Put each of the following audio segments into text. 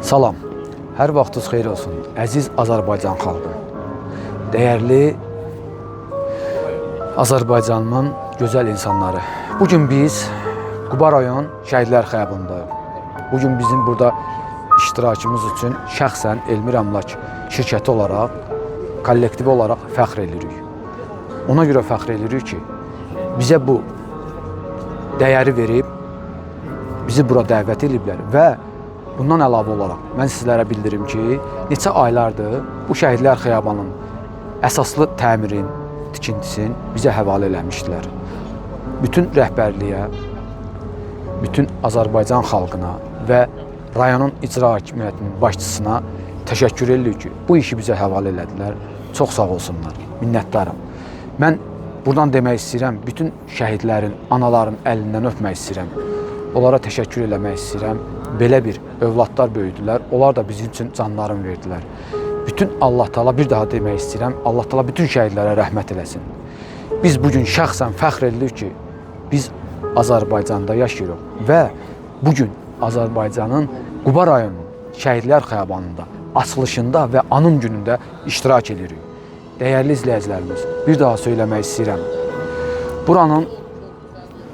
Salam, hər vaxtınız xeyir olsun, əziz Azərbaycan xalqı. Dəyərli Azərbaycanımın gözəl insanları. Bugün biz Quba rayon Şəhidlər Xiyabındayıq. Bugün bizim burada iştirakımız üçün şəxsən Elmir Əmlak şirkəti olaraq, kollektivi olaraq fəxr edirik. Ona görə fəxr edirik ki, bizə bu dəyəri verib, bizi bura dəvət ediblər və bundan əlavə olaraq mən sizlərə bildirim ki, neçə aylardır bu Şəhidlər Xiyabanının əsaslı təmirin, tikintisini bizə həvalə eləmişdilər. Bütün rəhbərliyə, bütün Azərbaycan xalqına və rayonun icra hakimiyyətinin başçısına təşəkkür edirik ki, bu işi bizə həvalə elədilər. Çox sağ olsunlar, minnətdarım. Mən buradan demək istəyirəm, bütün şəhidlərin, anaların əlindən öpmək istəyirəm. Onlara təşəkkür eləmək istəyirəm. Belə bir övladlar böyüdülər, onlar da bizim üçün canlarını verdilər. Bütün Allah Taala bir daha demək istəyirəm, Allah Taala bütün şəhidlərə rəhmət eləsin. Biz bugün şəxsən fəxr edirik ki, biz Azərbaycanda yaşayırıq və bugün Azərbaycanın Quba rayonunun Şəhidlər Xiyabanında açılışında və anım günündə iştirak edirik. Dəyərli izləyicilərimiz, bir daha söyləmək istəyirəm. Buranın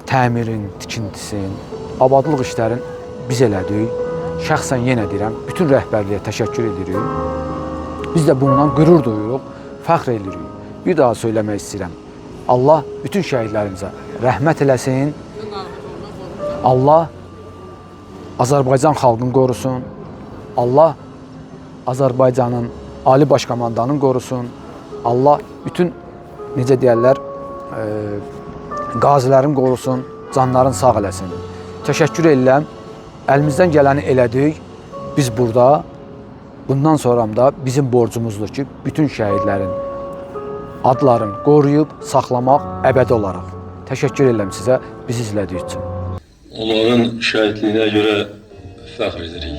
təmirin, tikintisin, abadlıq işlərin biz elədik. Şəxsən yenə deyirəm, bütün rəhbərliyə təşəkkür edirik. Biz də bundan qürur duyuruq, fəxr edirik. Bir daha söyləmək istəyirəm. Allah bütün şəhidlərimizə rəhmət eləsin. Allah Azərbaycan xalqını qorusun. Allah Azərbaycanın Ali Baş Komandanını qorusun. Allah bütün, necə deyərlər, qazilərin qorusun, canların sağ eləsin. Təşəkkür edirəm. Əlimizdən gələni elədik. Biz burada, bundan sonra da bizim borcumuzdur ki, bütün şəhidlərin adlarını qoruyub, saxlamaq əbədi olaraq. Təşəkkür edirəm sizə, bizi izlədiyi üçün. Onların şəhidliyinə görə fəxr edirik.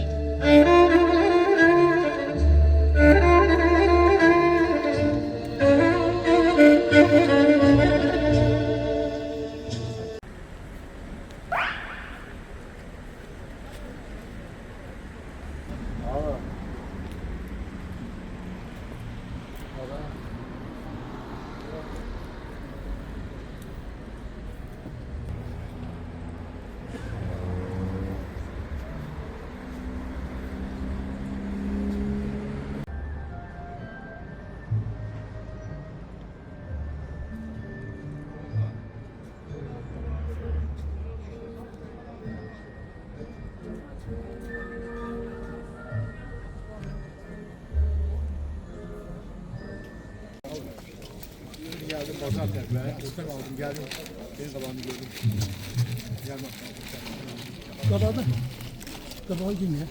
Geldim pazar terbiye, otel aldım geldim. Senin zamanını gördüm. Gel bak. Kapadı. Kapağı kim ya?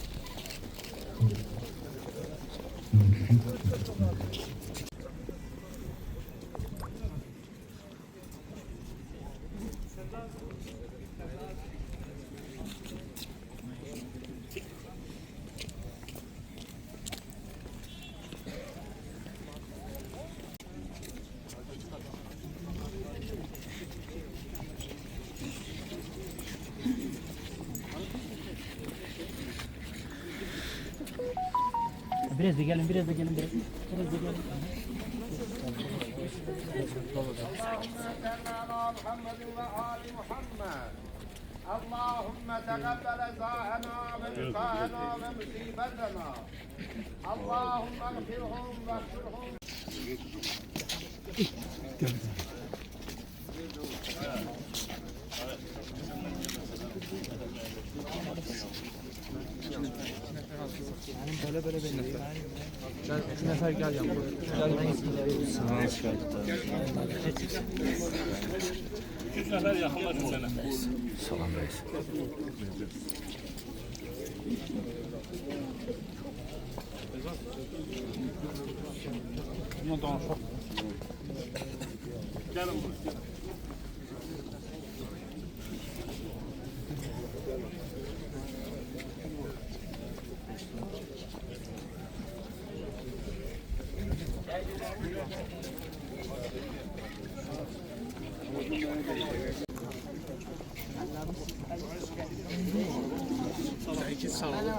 Biraz da gelin, biraz da gelin, biraz da gelin. اللهم تقبل زاهنا ولقاءنا ومصيبتنا اللهم اغفرهم واغفرهم Böyle benim. Gel, şu nefer gel yanıma. Gel ben sana şikayet Üç nefer yakınlaşın sana. Salam reis. Buna danışaq. Gəlin buraya. Sağ olun.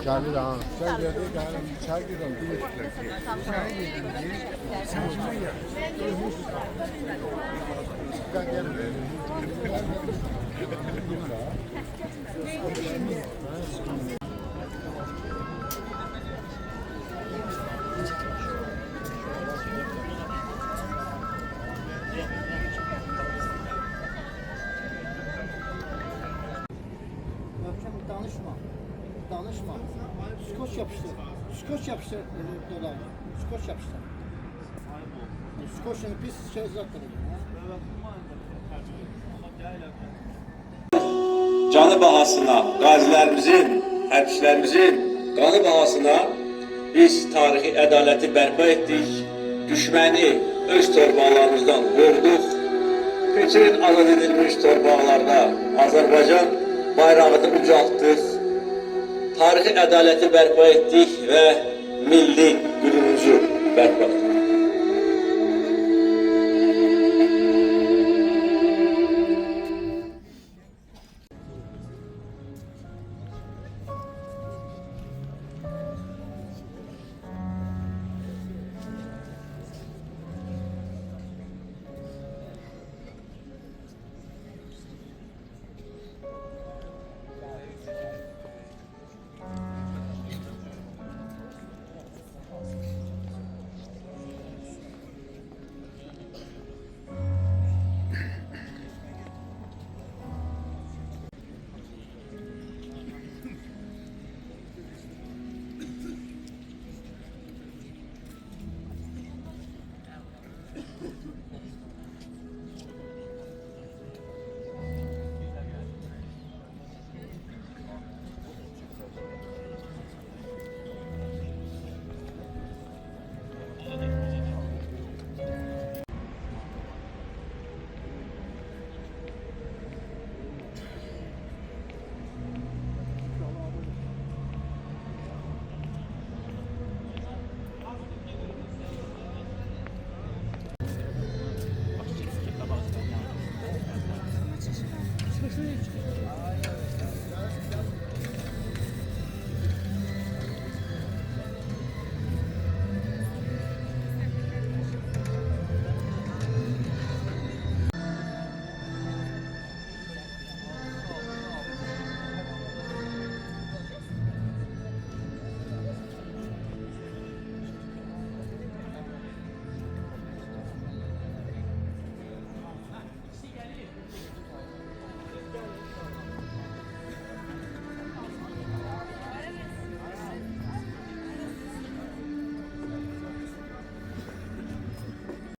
Geldi daha. Sen geldi geldim. Çay girdim. Çay girdim. Sen kime geldin? Ben geldim. Danışma. Danışma. Skoç yapıştır. Skoç yapıştır. Dolar. Skoç yapıştır. Skoç'un pis şey zaten. Canı bahasına, qazilərimizin, hərbçilərimizin qanı bahasına biz tarixi ədaləti bərpa etdik, düşməni öz torbalarımızdan qovduq, Peçerin azad edilmiş torbalarda Azərbaycan bayrağını ucaltdıq, tarixi ədaləti bərpa etdik və milli qürurumuzu bərpa etdik.